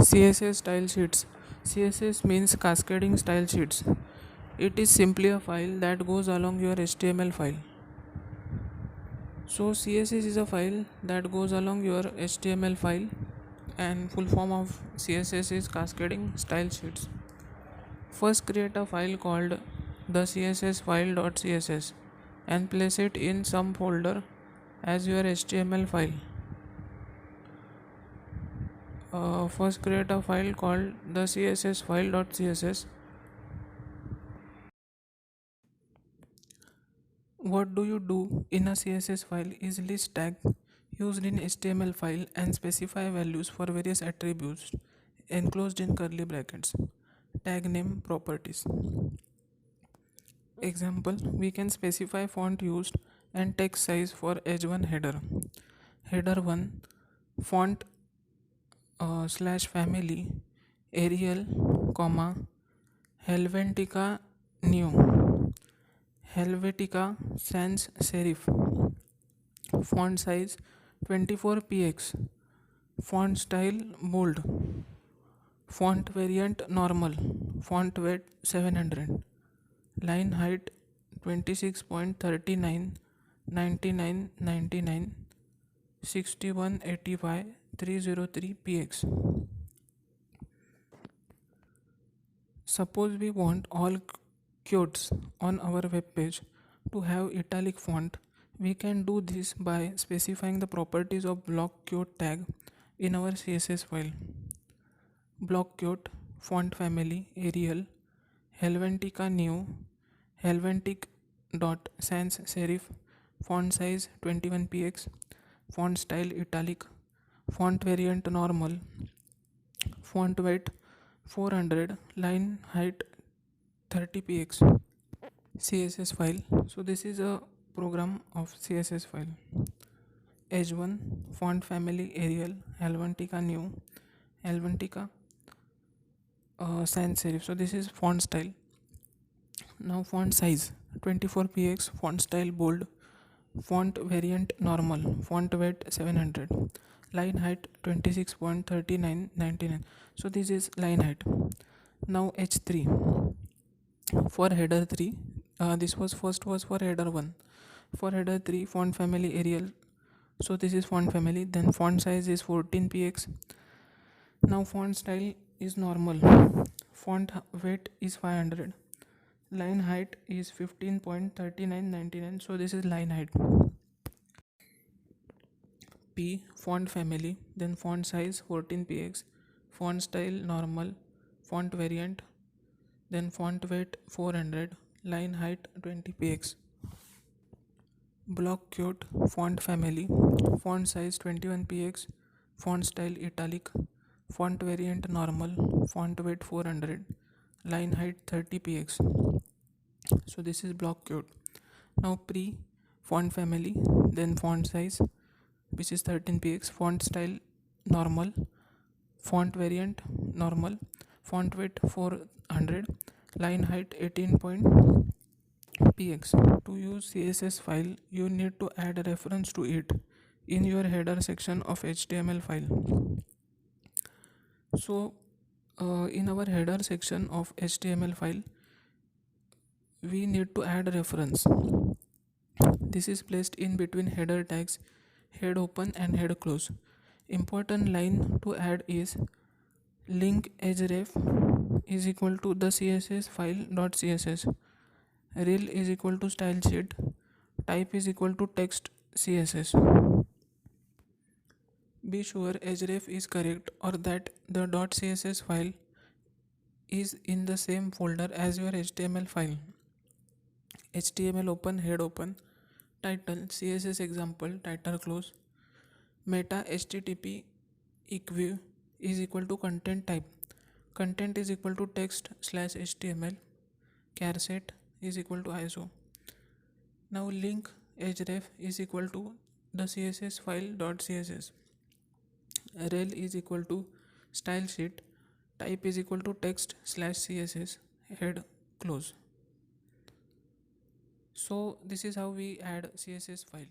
CSS style sheets. CSS means cascading style sheets. It is simply a file that goes along your HTML file. So CSS is a file that goes along your HTML file, and full form of CSS is cascading style sheets. First create a file called the CSS file.css and place it in some folder as your HTML file. First create a file called the CSS file.css. What do you do in a CSS file is list tag used in HTML file and specify values for various attributes enclosed in curly brackets. Tag name properties. Example, we can specify font used and text size for h1 header. Header 1 font slash family Arial, comma Helvetica new Helvetica sans serif. Font size 24px. Font style bold. Font variant normal. Font weight 700. Line height 26.39 99 6185 303px. Suppose we want all quotes on our web page to have italic font. We can do this by specifying the properties of block quote tag in our CSS file. Block quote font family Arial, Helvetica new, Helvetic dot sans serif, font size 21px, font style italic, font variant normal, font weight 400, line height 30px. CSS file. So this is a program of CSS file. h1 font family Arial, Helvetica new, Helvetica sans serif. So this is font style. Now font size 24px, font style bold, font variant normal, font weight 700, line height 26.3999. So this is line height. Now h3 for header 3. This was for header 1. For header 3 font family Arial. So this is font family. Then font size is 14px. Now font style is normal. Font weight is 500. Line height is 15.3999. So this is line height. P font family, then font size 14px, font style normal, font variant, then font weight 400, line height 20px. Block quote font family, font size 21px, font style italic, font variant normal, font weight 400, line height 30px. So this is block quote. Now pre font family, then font size which is 13px, font style normal, font variant normal, font weight 400, line height 18px. To use CSS file, you need to add a reference to it in your header section of HTML file. So in our header section of HTML file, we need to add a reference. This is placed in between header tags head open and head close. Important line to add is link href is equal to the CSS file.css, rel is equal to style sheet, type is equal to text CSS. Be sure href is correct or that the .css file is in the same folder as your HTML file. HTML open, head open, title CSS example, title close, meta http eqv is equal to content type, content is equal to text slash html, char set is equal to iso. Now link href is equal to the CSS file.css, rel is equal to style sheet, type is equal to text slash css, head close. So this is how we add CSS file.